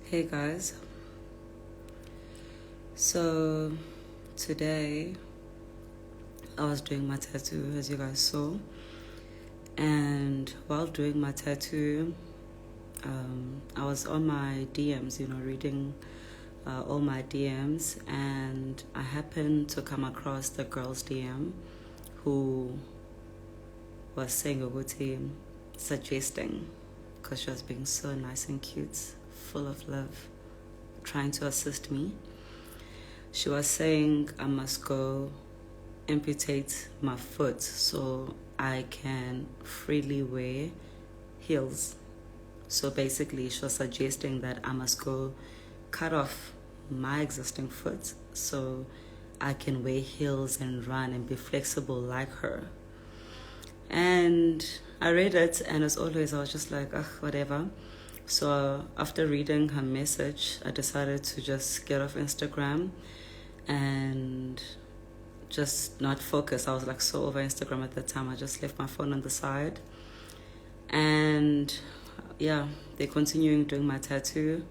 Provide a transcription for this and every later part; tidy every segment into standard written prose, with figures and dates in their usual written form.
Hey guys, so today I was doing my tattoo as you guys saw, and while doing my tattoo I was on my DMs, reading all my DMs, and I happened to come across the girl's DM who was saying Uguti, suggesting, because she was being so nice and cute, full of love, trying to assist me. She was saying I must go amputate my foot so I can freely wear heels. So basically, she was suggesting that I must go cut off my existing foot so I can wear heels and run and be flexible like her. And I read it, and as always, I was just like, ugh, whatever. So after reading her message, I decided to just get off Instagram and just not focus. I was like so over Instagram at that time. I just left my phone on the side. And yeah, they're continuing doing my tattoo.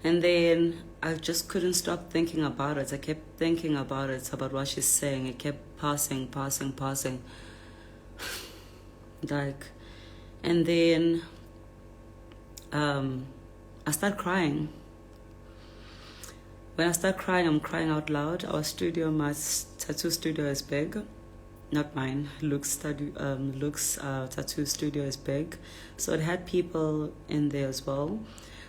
And then I just couldn't stop thinking about it. I kept thinking about it, about what she's saying. It kept passing. And then I start crying. When I start crying, I'm crying out loud. Our studio, my tattoo studio is big. Not mine. Luke's tattoo studio is big. So it had people in there as well.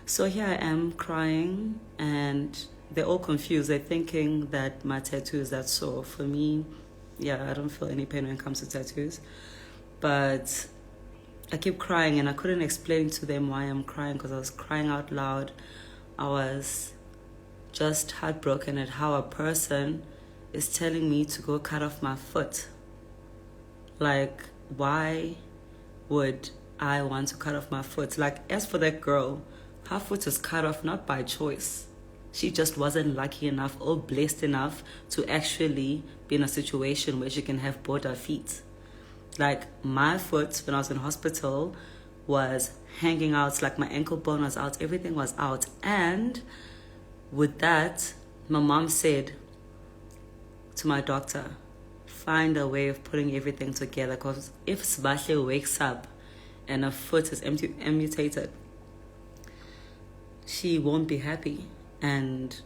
So here I am crying, and they're all confused. They're thinking that my tattoo is that sore. For me, I don't feel any pain when it comes to tattoos. But I keep crying, and I couldn't explain to them why I'm crying, because I was crying out loud. I was just heartbroken at how a person is telling me to go cut off my foot. Like, why would I want to cut off my foot? Like, as for that girl, her foot is cut off not by choice. She just wasn't lucky enough or blessed enough to actually be in a situation where she can have both her feet. Like, my foot, when I was in hospital, was hanging out. Like, my ankle bone was out. Everything was out. And with that, my mom said to my doctor, find a way of putting everything together, because if Sbahle wakes up and her foot is amputated, she won't be happy. And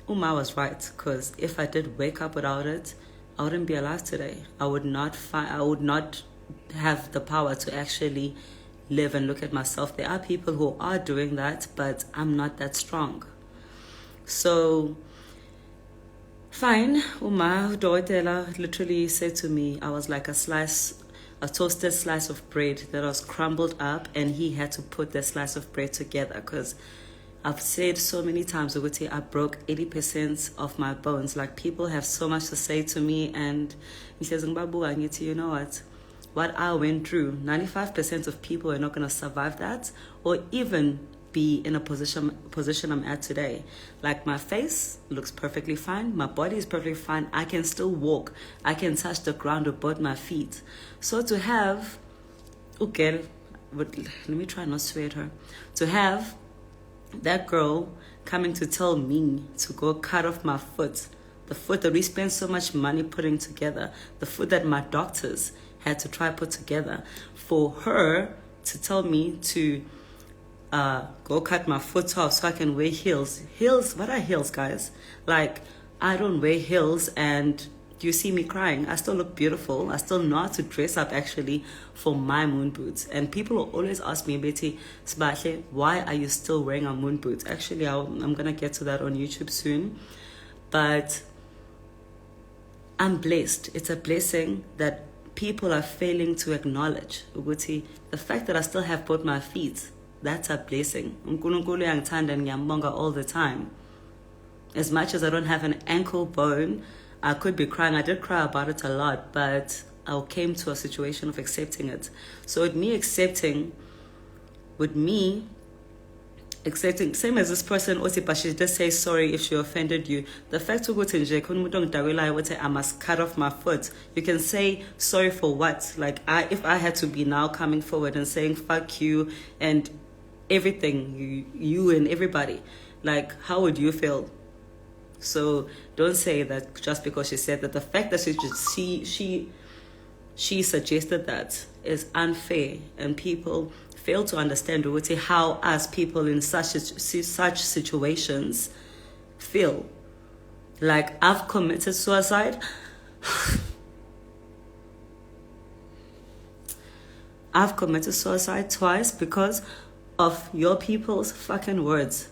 Uma was right, because if I did wake up without it, I wouldn't be alive today. I would not have the power to actually live and look at myself. There are people who are doing that, but I'm not that strong. So, fine. Uma Doitela literally said to me, I was like a toasted slice of bread that was crumbled up, and he had to put the slice of bread together, because I've said so many times, Uguti, I broke 80% of my bones. Like, people have so much to say to me, and he says, Ngbabu, you know what I went through, 95% of people are not going to survive that, or even be in a position I'm at today. Like, my face looks perfectly fine, my body is perfectly fine, I can still walk, I can touch the ground with both my feet. So to have, okay, but let me try not to swear at her, to have that girl coming to tell me to go cut off my foot, the foot that we spent so much money putting together, the foot that my doctors had to try put together, for her to tell me to go cut my foot off so I can wear heels. Heels? What are heels, guys? Like, I don't wear heels, and you see me crying. I still look beautiful. I still know how to dress up, actually, for my moon boots. And people will always ask me, Betty, Sbahle, why are you still wearing a moon boot? Actually, I'm going to get to that on YouTube soon. But I'm blessed. It's a blessing that people are failing to acknowledge. Uguti, the fact that I still have both my feet, that's a blessing. Unkulunkulu yangithanda ngiyambonga all the time. As much as I don't have an ankle bone, I could be crying. I did cry about it a lot, but I came to a situation of accepting it. So with me accepting, same as this person, but she just say sorry if she offended you. The fact that I must cut off my foot, you can say sorry for what? Like, if I had to be now coming forward and saying fuck you and everything, you and everybody. Like, how would you feel? So don't say that just because she said that. The fact that she suggested that is unfair, and people fail to understand how us people in such situations feel. Like, I've committed suicide. I've committed suicide twice because of your people's fucking words.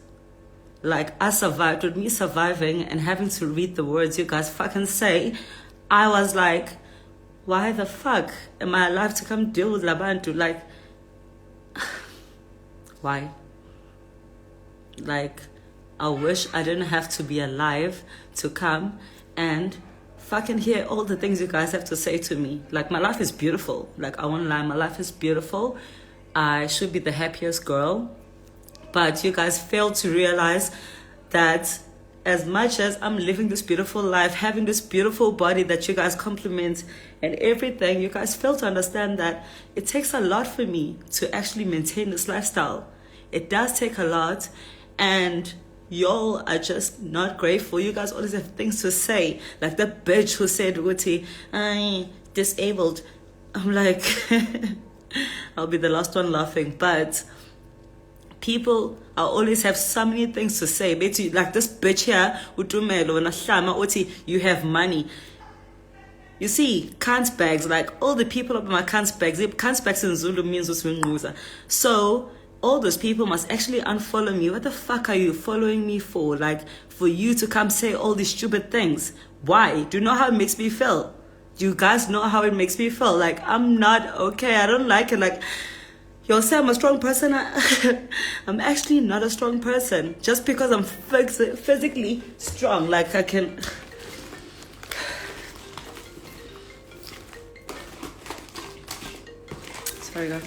Like, I survived. With me surviving and having to read the words you guys fucking say, I was like, why the fuck am I alive to come deal with Labantu? Like, why? Like, I wish I didn't have to be alive to come and fucking hear all the things you guys have to say to me. Like, my life is beautiful. Like, I won't lie, my life is beautiful. I should be the happiest girl. But you guys fail to realize that as much as I'm living this beautiful life, having this beautiful body that you guys compliment and everything, you guys fail to understand that it takes a lot for me to actually maintain this lifestyle. It does take a lot, and y'all are just not grateful. You guys always have things to say. Like the bitch who said, Wuti, I'm disabled. I'm like, I'll be the last one laughing. But people always have so many things to say. Like this bitch here, you have money. You see, cant bags, like all the people up in my cant bags in Zulu means so all those people must actually unfollow me. What the fuck are you following me for? Like, for you to come say all these stupid things. Why? Do you know how it makes me feel? Do you guys know how it makes me feel? Like, I'm not okay. I don't like it. Like, you'll say I'm a strong person. I'm actually not a strong person. Just because I'm physically strong. Like, I can... Sorry, guys.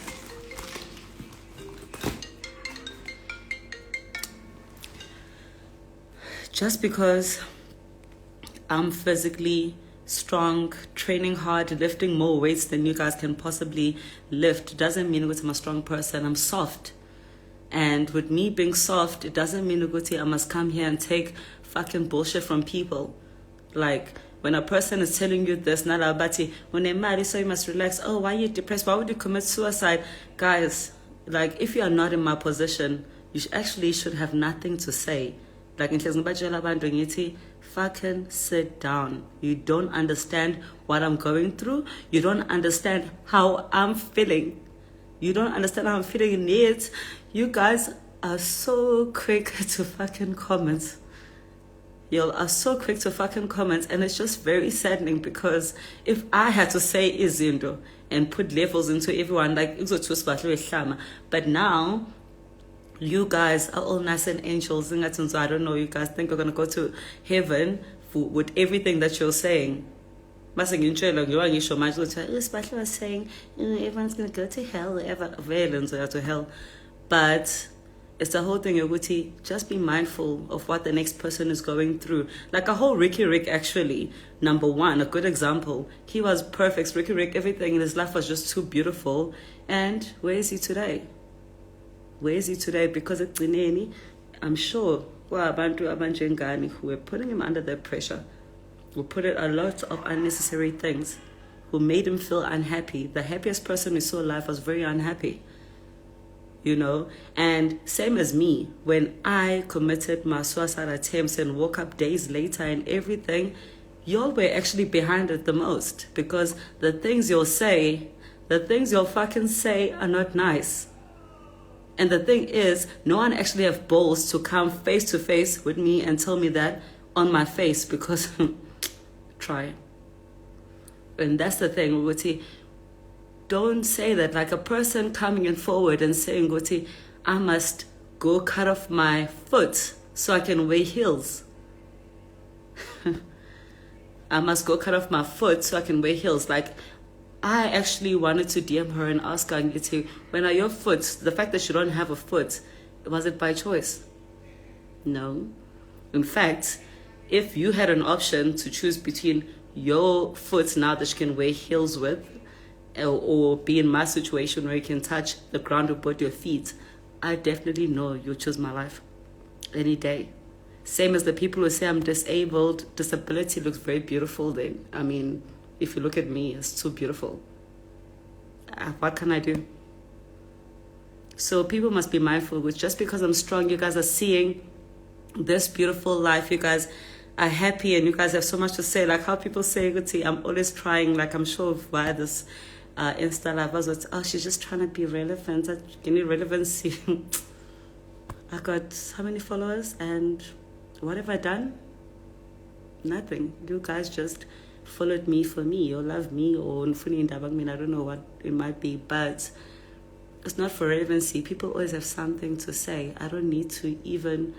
Just because I'm physically strong, training hard, lifting more weights than you guys can possibly lift, doesn't mean that I'm a strong person. I'm soft. And with me being soft, it doesn't mean that I must come here and take fucking bullshit from people. Like, when a person is telling you this, not abati, when they're mad, so you must relax. Oh, why are you depressed? Why would you commit suicide? Guys, like, if you are not in my position, you actually should have nothing to say. Like, in fucking sit down. You don't understand what I'm going through. You don't understand how I'm feeling. You don't understand how I'm feeling yet. You guys are so quick to fucking comment. You are so quick to fucking comment, and it's just very saddening, because if I had to say izinto and put levels into everyone, like, but now you guys are all nice and angels. So I don't know, you guys think you're going to go to heaven with everything that you're saying. Sbahle was saying, everyone's going to go to hell, to hell. But it's the whole thing, Yoguti, just be mindful of what the next person is going through. Like a whole Ricky Rick, actually, number one, a good example. He was perfect. Ricky Rick, everything in his life was just too beautiful. And where is he today? Where is he today? Because at Gcineni, I'm sure who are putting him under that pressure, who put in a lot of unnecessary things, who made him feel unhappy. The happiest person we saw alive was very unhappy, you know. And same as me, when I committed my suicide attempts and woke up days later and everything, y'all were actually behind it the most, because the things you'll fucking say are not nice. And the thing is, no one actually have balls to come face to face with me and tell me that on my face, because try. And that's the thing, Guti. Don't say that. Like a person coming in forward and saying, Guti, I must go cut off my foot so I can wear heels. I must go cut off my foot so I can wear heels. Like, I actually wanted to DM her and ask her, when are your foot, the fact that you don't have a foot, was it by choice? No. In fact, if you had an option to choose between your foot now that you can wear heels with, or be in my situation where you can touch the ground with both your feet, I definitely know you'll choose my life any day. Same as the people who say I'm disabled. Disability looks very beautiful then. I mean, if you look at me, it's too beautiful. What can I do? So people must be mindful with just because I'm strong, you guys are seeing this beautiful life. You guys are happy and you guys have so much to say. Like how people say, I'm always trying, like I'm sure via this Insta live, I was like, oh, she's just trying to be relevant. Any relevancy? I got how many followers and what have I done? Nothing. You guys just followed me for me or love me or I don't know what it might be, but it's not for relevancy. People always have something to say. I don't need to even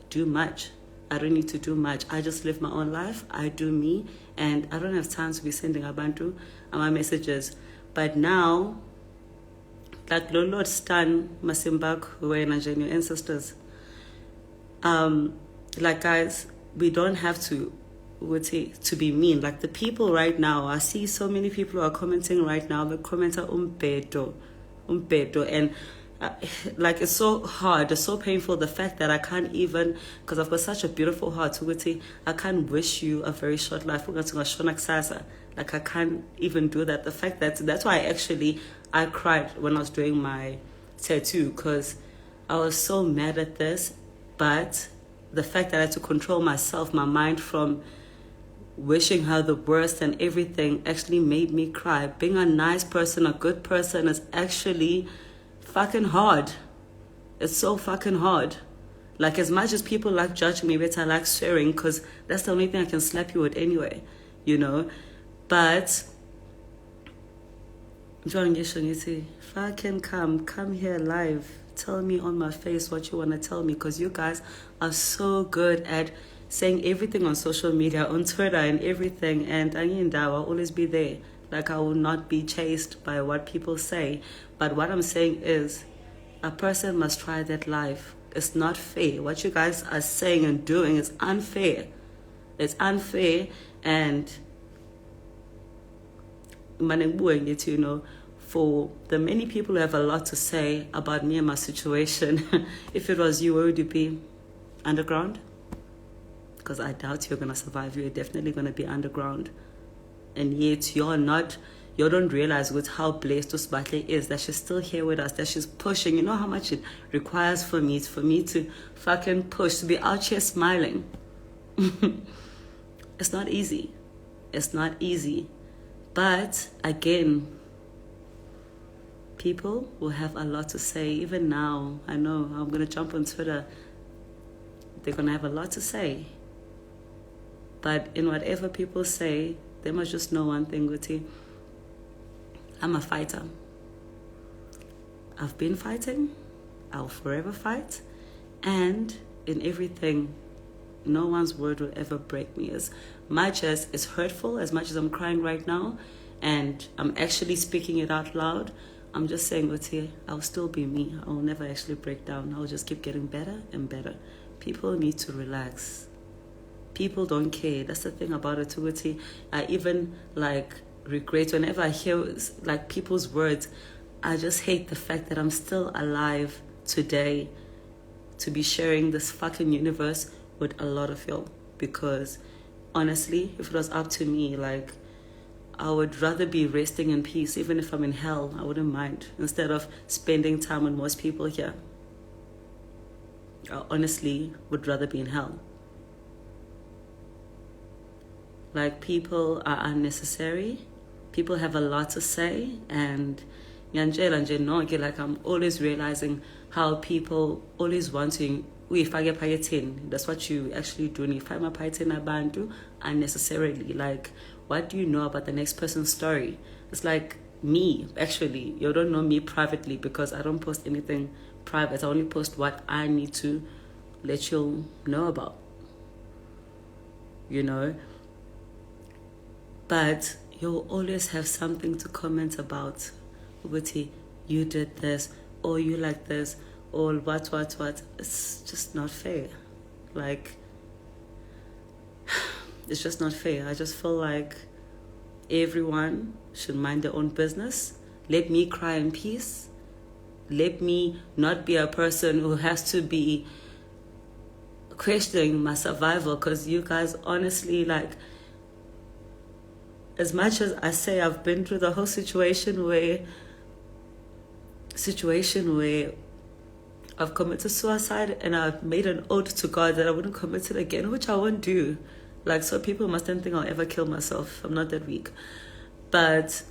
do much. I don't need to do much. I just live my own life. I do me, and I don't have time to be sending Abantu my messages. But now, like Lord Stan Masimbak, who were in your ancestors, guys, we don't have to be mean. Like the people right now, I see so many people who are commenting right now. The comments are umpedo, and it's so hard, it's so painful, the fact that I can't even, because I've got such a beautiful heart, I can't wish you a very short life. Like I can't even do that. The fact that's why I cried when I was doing my tattoo, because I was so mad at this. But the fact that I had to control myself, my mind, from wishing her the worst and everything actually made me cry. Being a nice person, a good person, is actually fucking hard. It's so fucking hard. Like, as much as people like judging me, but I like swearing, because that's the only thing I can slap you with anyway, But fucking come here live. Tell me on my face what you want to tell me, because you guys are so good at saying everything on social media, on Twitter and everything, and I'll always be there. Like, I will not be chased by what people say. But what I'm saying is, a person must try that life. It's not fair. What you guys are saying and doing is unfair. It's unfair, and for the many people who have a lot to say about me and my situation, if it was you, where would you be? Underground? Because I doubt you're going to survive. You're definitely going to be underground. And yet you don't realize with how blessed Sbahle is, that she's still here with us, that she's pushing. You know how much it requires for me to fucking push, to be out here smiling. It's not easy. It's not easy. But again, people will have a lot to say. Even now, I know I'm going to jump on Twitter. They're going to have a lot to say. But in whatever people say, they must just know one thing, Guti. I'm a fighter. I've been fighting. I'll forever fight. And in everything, no one's word will ever break me. As much as it's hurtful, as much as I'm crying right now, and I'm actually speaking it out loud, I'm just saying, Guti, I'll still be me. I'll never actually break down. I'll just keep getting better and better. People need to relax. People don't care. That's the thing about it, Guti. I even regret whenever I hear people's words. I just hate the fact that I'm still alive today to be sharing this fucking universe with a lot of y'all. Because honestly, if it was up to me, I would rather be resting in peace. Even if I'm in hell, I wouldn't mind, instead of spending time with most people here. I honestly would rather be in hell. People are unnecessary. People have a lot to say, and I'm always realizing how people always want to, if I get payetin, that's what you actually do. If I'm a payetin abantu unnecessarily, what do you know about the next person's story? It's like me, actually. You don't know me privately, because I don't post anything private. I only post what I need to let you know about, But you'll always have something to comment about. Guti, you did this, or you like this, or what. It's just not fair. It's just not fair. I just feel like everyone should mind their own business. Let me cry in peace. let me not be a person who has to be questioning my survival. Because you guys, honestly, like, as much as I say I've been through the whole situation where I've committed suicide and I've made an oath to God that I wouldn't commit it again, which I won't do. Like, so people mustn't think I'll ever kill myself. I'm not that weak. But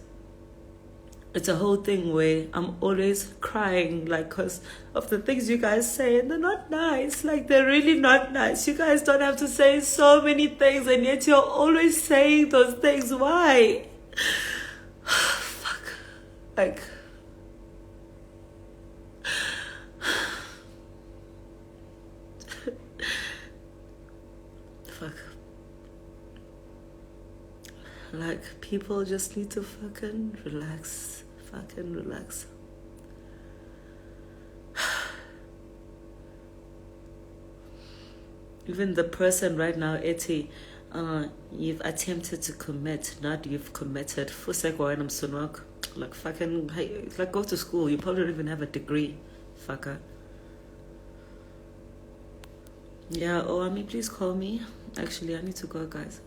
it's a whole thing where I'm always crying, like, because of the things you guys say, and they're not nice. Like, they're really not nice. You guys don't have to say so many things, and yet you're always saying those things. Why? Fuck. Like, fuck. Like, people just need to fucking relax. Fucking relax. Even the person right now, Eti, you've attempted to commit, not you've committed. Like, fucking, hey, like, go to school. You probably don't even have a degree. Fucker. Yeah, please call me. Actually, I need to go, guys.